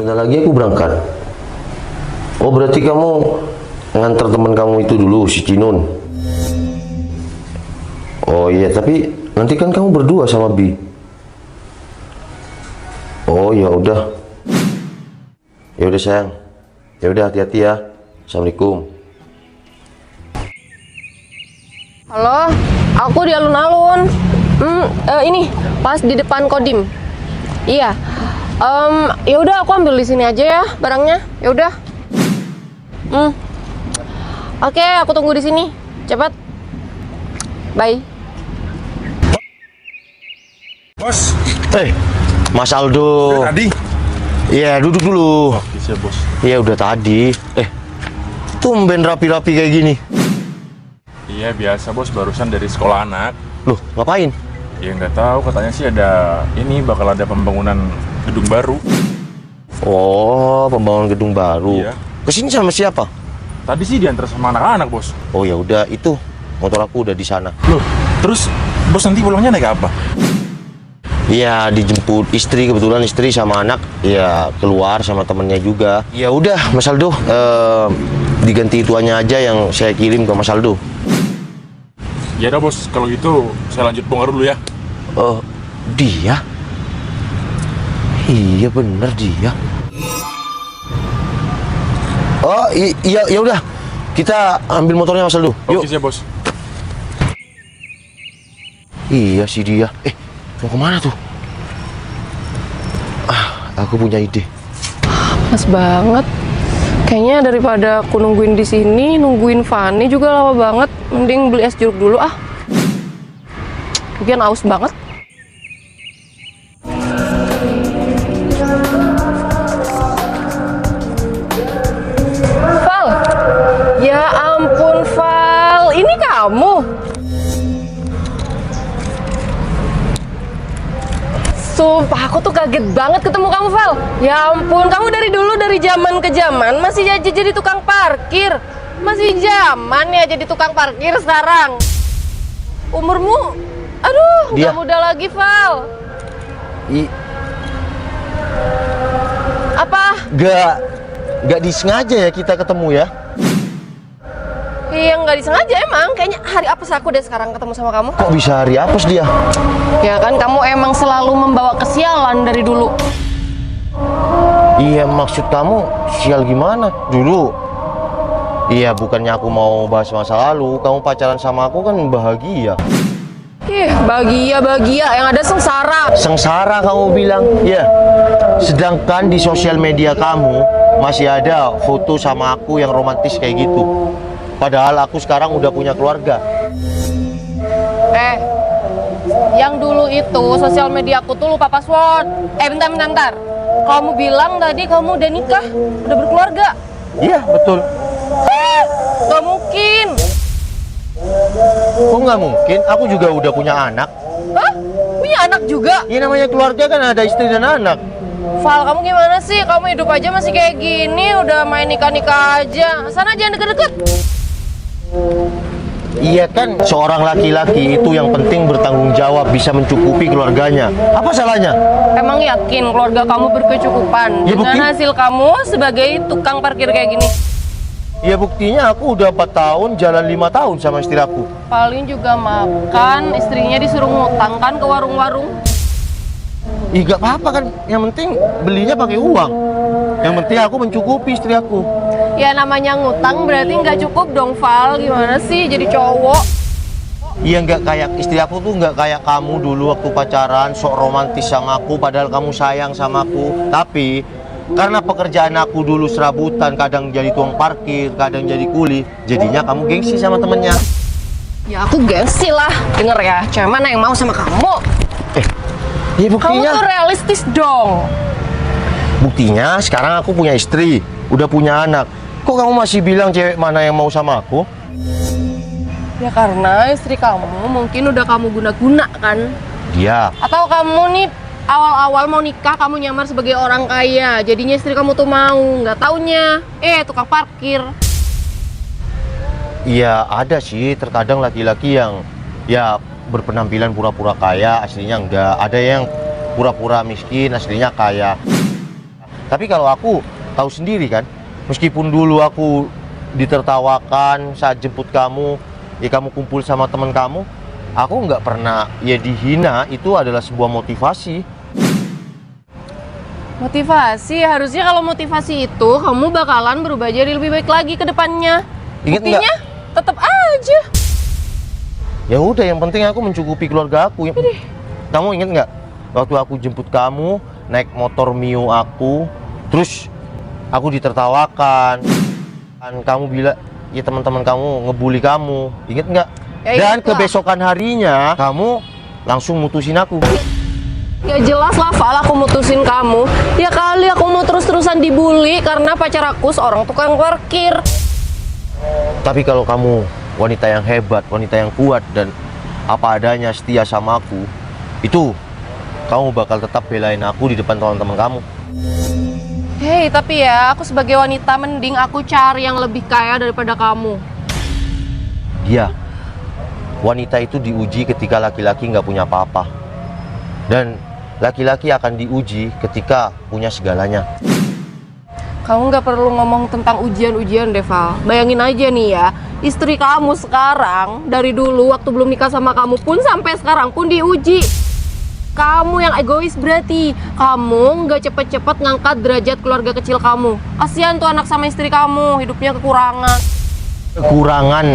Sebentar lagi aku berangkat. Oh, berarti kamu ngantar teman kamu itu dulu, si Cinun. Oh iya, tapi nanti kan kamu berdua sama Bi. Oh ya udah. Ya udah sayang. Ya udah, hati-hati ya. Assalamualaikum. Halo, aku di alun-alun. Ini pas di depan Kodim. Iya. Ya udah, aku ambil di sini aja ya barangnya. Ya udah. Oke, aku tunggu di sini. Cepat. Bye. Bos. Mas Aldo. Tadi? Iya, duduk dulu. Oke, siap, Bos. Iya, udah tadi. Tumben rapi-rapi kayak gini. Iya, biasa, Bos. Barusan dari sekolah anak. Loh, ngapain? Ya, nggak tahu. Katanya sih bakal ada pembangunan gedung baru. Oh, pembangunan gedung baru. Iya. Kesini sama siapa? Tadi sih diantar sama anak-anak, Bos. Oh ya udah, itu motor aku udah di sana. Loh, terus Bos nanti pulangnya naik apa? Iya, dijemput istri, kebetulan istri sama anak ya keluar sama temennya juga. Ya udah, Mas Aldo, diganti ituannya aja yang saya kirim ke Mas Aldo. Ya udah, Bos. Kalau gitu saya lanjut bongkar dulu ya. Dia? Iya bener dia. Oh iya, ya udah, kita ambil motornya Mas Aldo. Yuk. Oke, siap, Bos. Iya sih dia. Mau kemana tuh? Aku punya ide. Pas banget. Kayaknya daripada aku nungguin di sini, nungguin Fanny juga lama banget. Mending beli es jeruk dulu ah. Mungkin aus banget. Val, ya ampun Val, ini kamu. Sumpah aku tuh kaget banget ketemu kamu, Val. Ya ampun, kamu dari dulu, dari zaman ke zaman masih jadi tukang parkir. Masih zaman ya jadi tukang parkir sekarang. Umurmu, aduh, nggak muda lagi, Val. Apa? Gak disengaja ya kita ketemu ya? Iya, nggak disengaja emang. Kayaknya hari apes aku deh sekarang ketemu sama kamu. Kok bisa hari apes dia? Ya kan, kamu emang selalu membawa kesialan dari dulu. Iya, maksud kamu sial gimana? Dulu? Iya, bukannya aku mau bahas masa lalu. Kamu pacaran sama aku kan bahagia. Ih, bahagia, yang ada sengsara. Sengsara kamu bilang? Iya. Sedangkan di sosial media kamu masih ada foto sama aku yang romantis kayak gitu. Padahal aku sekarang udah punya keluarga. Yang dulu itu sosial media aku tuh lupa password. Bentar. Kamu bilang tadi kamu udah nikah, udah berkeluarga. Iya, betul. Gak mungkin. Kok nggak mungkin? Aku juga udah punya anak. Hah? Punya anak juga? Iya, namanya keluarga kan ada istri dan anak. Val, kamu gimana sih? Kamu hidup aja masih kayak gini, udah main nikah-nikah aja. Sana jangan deket-deket. Iya kan, seorang laki-laki itu yang penting bertanggung jawab, bisa mencukupi keluarganya. Apa salahnya? Emang yakin keluarga kamu berkecukupan Ya, dengan hasil kamu sebagai tukang parkir kayak gini? Ya buktinya aku udah 4 tahun, jalan 5 tahun sama istri aku. Paling juga makan, istrinya disuruh ngutang kan ke warung-warung. Ih, gak apa-apa kan, yang penting belinya pakai uang. Yang penting aku mencukupi istri aku. Ya namanya ngutang berarti nggak cukup dong, Val. Gimana sih jadi cowok? Iya, nggak kayak istri aku tuh, nggak kayak kamu dulu waktu pacaran sok romantis sama aku, padahal kamu sayang sama aku. Tapi karena pekerjaan aku dulu serabutan, kadang jadi tukang parkir, kadang jadi kuli, jadinya kamu gengsi sama temennya. Ya aku gengsi lah, denger ya. Cewek mana yang mau sama kamu? Ya Kamu buktinya. tuh realistis dong. Buktinya sekarang aku punya istri, udah punya anak. Kok kamu masih bilang cewek mana yang mau sama aku? Ya karena istri kamu mungkin udah kamu guna-guna kan? Iya. Atau kamu nih awal-awal mau nikah kamu nyamar sebagai orang kaya, jadinya istri kamu tuh mau, nggak taunya tukang parkir. Iya, ada sih terkadang laki-laki yang ya berpenampilan pura-pura kaya, aslinya enggak. Ada yang pura-pura miskin, aslinya kaya. Tapi kalau aku tahu sendiri kan, meskipun dulu aku ditertawakan saat jemput kamu, ya kamu kumpul sama teman kamu, aku nggak pernah ya dihina. Itu adalah sebuah motivasi. Motivasi? Harusnya kalau motivasi itu kamu bakalan berubah jadi lebih baik lagi ke depannya. Ingat Buktinya nggak? tetap aja. Ya udah, yang penting aku mencukupi keluarga aku. Kamu ingat nggak waktu aku jemput kamu naik motor Mio aku, terus aku ditertawakan, kan kamu bilang ya teman-teman kamu ngebully kamu, inget nggak? Ya, Dan ingat lah. kebesokan harinya kamu langsung mutusin aku. Ya jelas lah Val, aku mutusin kamu. Ya kali aku mau terus-terusan dibully karena pacar aku seorang tukang parkir. Tapi kalau kamu wanita yang hebat, wanita yang kuat dan apa adanya setia sama aku, itu kamu bakal tetap belain aku di depan teman-teman kamu. Hei, tapi ya aku sebagai wanita mending aku cari yang lebih kaya daripada kamu. Iya, wanita itu diuji ketika laki-laki nggak punya apa-apa. Dan laki-laki akan diuji ketika punya segalanya. Kamu nggak perlu ngomong tentang ujian-ujian deh Val. Bayangin aja nih ya, istri kamu sekarang dari dulu waktu belum nikah sama kamu pun sampai sekarang pun diuji. Kamu yang egois berarti. Kamu nggak cepet-cepet ngangkat derajat keluarga kecil kamu. Kasihan tuh anak sama istri kamu, hidupnya kekurangan. Kekurangan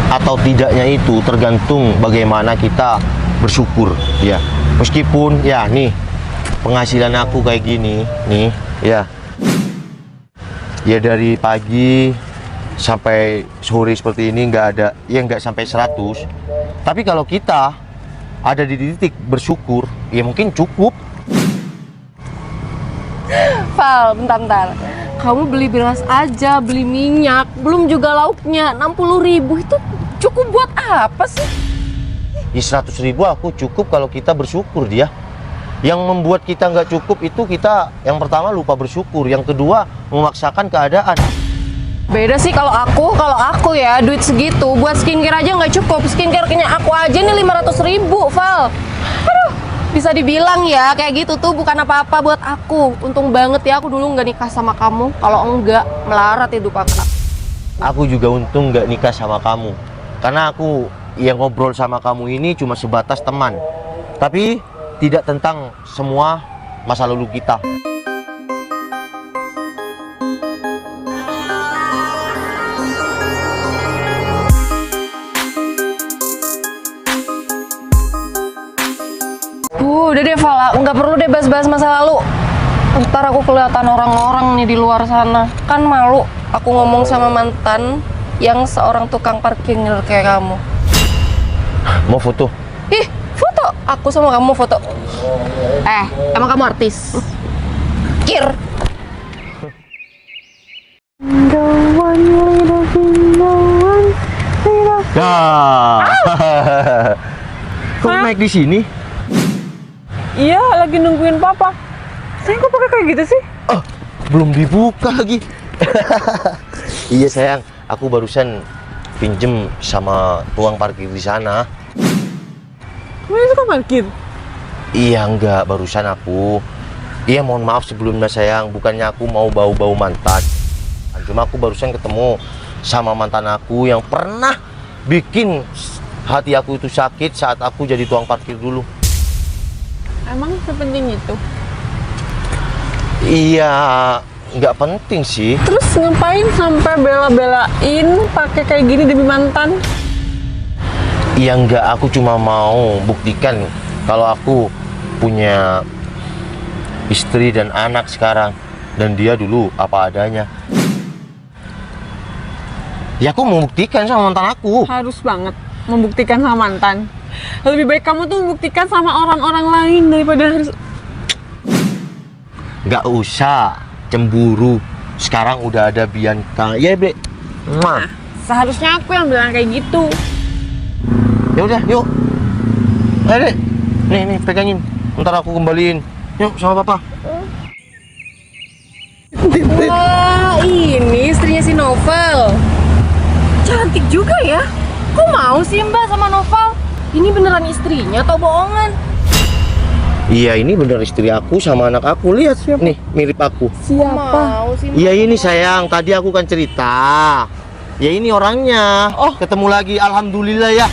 atau tidaknya itu tergantung bagaimana kita bersyukur, ya. Meskipun ya nih penghasilan aku kayak gini nih, ya. Ya dari pagi sampai sore seperti ini nggak ada, ya nggak sampai 100. Tapi kalau kita ada di titik bersyukur, ya mungkin cukup. Val, bentar. Kamu beli beras aja, beli minyak, belum juga lauknya, 60.000 itu cukup buat apa sih? Ya 100.000 aku cukup kalau kita bersyukur dia. Yang membuat kita nggak cukup itu kita yang pertama lupa bersyukur, yang kedua memaksakan keadaan. Beda sih kalau aku ya duit segitu buat skincare aja nggak cukup. Skincare-nya aku aja nih 500.000, Val. Aduh, bisa dibilang ya kayak gitu tuh bukan apa-apa buat aku. Untung banget ya aku dulu nggak nikah sama kamu. Kalau enggak, melarat hidup aku. Aku juga untung nggak nikah sama kamu, karena aku yang ngobrol sama kamu ini cuma sebatas teman, tapi tidak tentang semua masa lalu kita. Udah deh Val, nggak perlu deh bahas-bahas masa lalu. Ntar aku kelihatan orang-orang nih di luar sana. Kan malu aku ngomong sama mantan yang seorang tukang parkir kayak kamu. Mau foto? Ih, foto? Aku sama kamu foto. Emang kamu artis? Kir. Dah. Kok naik di sini? Iya, lagi nungguin papa. Sayang, kok pakai kayak gitu sih? Oh, belum dibuka lagi. Iya sayang, aku barusan pinjem sama tukang parkir di sana. Kamu suka parkir? Iya enggak, barusan aku. Iya mohon maaf sebelumnya sayang, bukannya aku mau bau-bau mantan. Cuma aku barusan ketemu sama mantan aku yang pernah bikin hati aku itu sakit saat aku jadi tukang parkir dulu. Emang sepenting itu? Iya, nggak penting sih. Terus ngapain sampai bela-belain pakai kayak gini demi mantan? Iya enggak, aku cuma mau buktikan kalau aku punya istri dan anak sekarang, dan dia dulu apa adanya. Ya aku mau buktikan sama mantan aku. Harus banget membuktikan sama mantan. Lebih baik kamu tuh membuktikan sama orang-orang lain daripada harus... Nggak usah cemburu. Sekarang udah ada Bianca. Ya, Bre. Nah, seharusnya aku yang bilang kayak gitu. Ya udah, yuk. Ayo, Dek. Nih, pegangin. Ntar aku kembaliin. Yuk, sama papa. Wah, ini istrinya si Novel. Cantik juga ya. Kok mau sih Mbak sama Novel? Ini beneran istrinya atau bohongan? Iya, ini bener istri aku sama anak aku. Lihat nih, mirip aku. Mau sih. Iya ini sayang, tadi aku kan cerita. Ya ini orangnya. Oh. Ketemu lagi, alhamdulillah ya.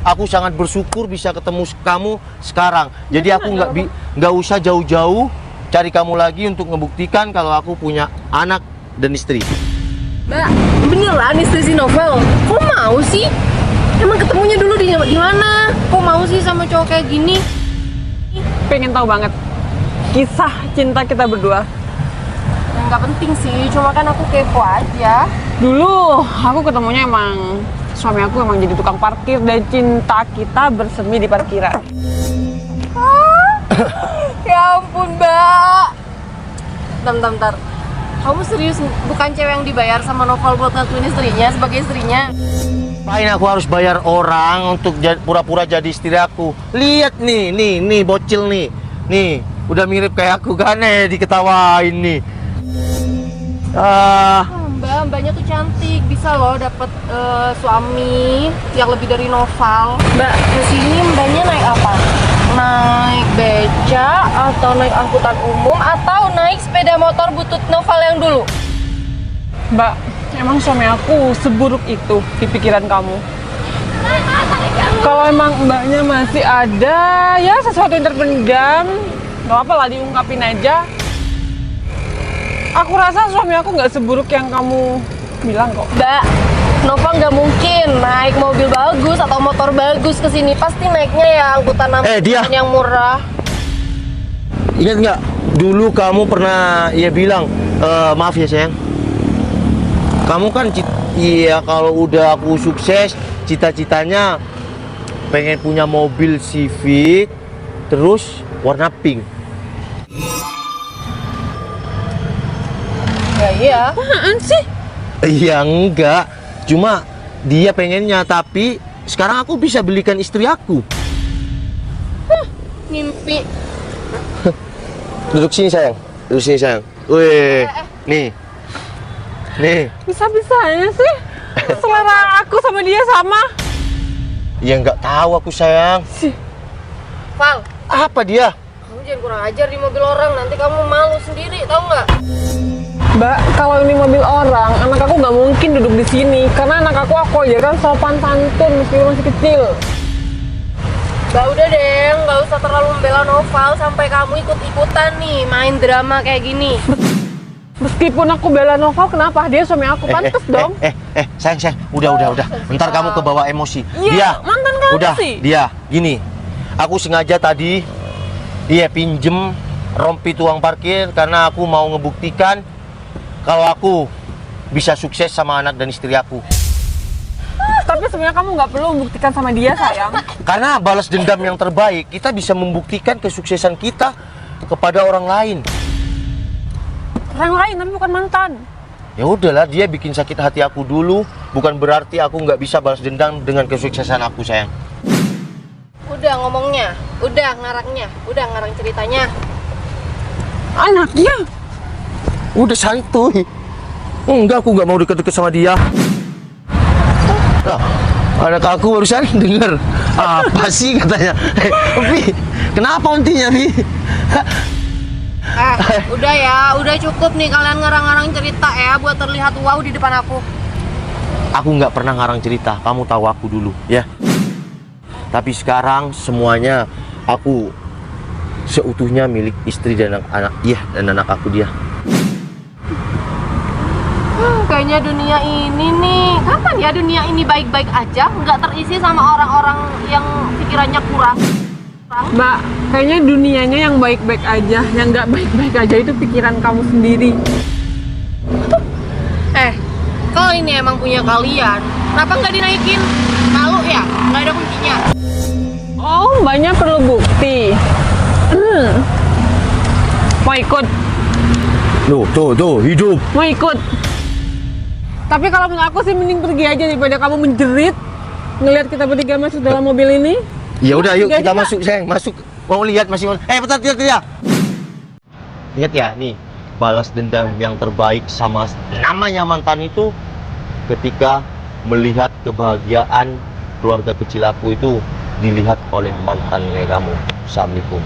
Aku sangat bersyukur bisa ketemu kamu sekarang. Jadi aku nggak usah jauh-jauh cari kamu lagi untuk ngebuktikan kalau aku punya anak dan istri. Mbak, beneran istri si Novel? Kok mau sih? Emang ketemunya dulu di mana? Kok mau sih sama cowok kayak gini? Pengen tahu banget kisah cinta kita berdua. Ya, nggak penting sih, cuma kan aku kepo aja. Dulu aku ketemunya emang suami aku emang jadi tukang parkir dan cinta kita bersemi di parkiran. Ya ampun, Mbak. Bentar. Kamu serius bukan cewek yang dibayar sama Novel buat ngakuin istrinya sebagai istrinya? Ngapain aku harus bayar orang untuk pura-pura jadi istri aku? Lihat nih bocil nih. Nih, udah mirip kayak aku kan diketawain nih. Mbaknya tuh cantik, bisa loh dapet suami yang lebih dari Novel. Mbak, kesini mbaknya naik apa? Naik beca atau naik angkutan umum atau naik sepeda motor butut Novel yang dulu? Mbak, emang suami aku seburuk itu di pikiran kamu? Kalau emang mbaknya masih ada ya sesuatu yang terpendam, gak apa lah diungkapin aja. Aku rasa suami aku nggak seburuk yang kamu bilang kok. Mbak, Nova nggak mungkin naik mobil bagus atau motor bagus ke sini. Pasti naiknya ya angkutan dia. yang murah. Ingat nggak? Dulu kamu pernah bilang, maaf ya sayang. Kamu kan kalau udah aku sukses, cita-citanya pengen punya mobil Civic, terus warna pink. Ya iya. Apaan sih? Iya enggak, cuma dia pengennya, tapi sekarang aku bisa belikan istri aku. Mimpi. Duduk sini sayang, duduk sini sayang. Wih, nih. Bisa-bisanya sih selera aku sama dia sama. Ya nggak tahu aku sayang. Val, Apa dia? kamu jangan kurang ajar di mobil orang. Nanti kamu malu sendiri, tahu nggak? Mbak, kalau ini mobil orang, anak aku nggak mungkin duduk di sini karena anak aku ya kan sopan santun meskipun masih kecil. Mbak udah deh, nggak usah terlalu membela Noval sampai kamu ikut-ikutan nih main drama kayak gini. Meskipun aku bela Noval, kenapa? Dia suami aku, pantes dong. Sayang, udah. Ntar kamu kebawa emosi. Iya, mantan kamu udah, sih. Dia, gini. Aku sengaja tadi pinjem rompi tuang parkir karena aku mau ngebuktikan kalau aku bisa sukses sama anak dan istri aku. Tapi sebenarnya kamu nggak perlu membuktikan sama dia, sayang. Karena balas dendam yang terbaik, kita bisa membuktikan kesuksesan kita kepada orang lain. Orang lain, tapi bukan mantan. Ya udahlah, dia bikin sakit hati aku dulu, bukan berarti aku nggak bisa balas dendam dengan kesuksesan aku, sayang. Udah ngomongnya, udah ngarangnya, udah ngarang ceritanya. Anaknya? Udah santuy. Enggak, aku nggak mau deket-deket sama dia. Nah, anak aku barusan denger apa sih katanya. Vi, kenapa ontinya, Vi? Udah ya, udah cukup nih kalian ngarang-ngarang cerita ya buat terlihat wow di depan aku. Aku nggak pernah ngarang cerita, kamu tahu aku dulu, ya. Tapi sekarang semuanya aku seutuhnya milik istri dan anak dia dan anak aku dia. Kayaknya dunia ini nih, kapan ya dunia ini baik-baik aja, nggak terisi sama orang-orang yang pikirannya kurang. Mbak, kayaknya dunianya yang baik-baik aja, yang nggak baik-baik aja itu pikiran kamu sendiri. Kalau ini emang punya kalian, kenapa nggak dinaikin? Malu ya, nggak ada kuncinya. Oh, mbaknya perlu bukti. Mau ikut? Tuh, hidup. Mau ikut? Tapi kalau menurut aku sih mending pergi aja daripada kamu menjerit ngelihat kita bertiga masuk dalam mobil ini. Ya udah, yuk Pergi kita aja, masuk, sayang. Masuk. Mau lihat masih mau. Bentar, tidak. Lihat ya, nih. Balas dendam yang terbaik sama namanya mantan itu ketika melihat kebahagiaan keluarga kecil aku itu dilihat oleh mantannya kamu, suamiku.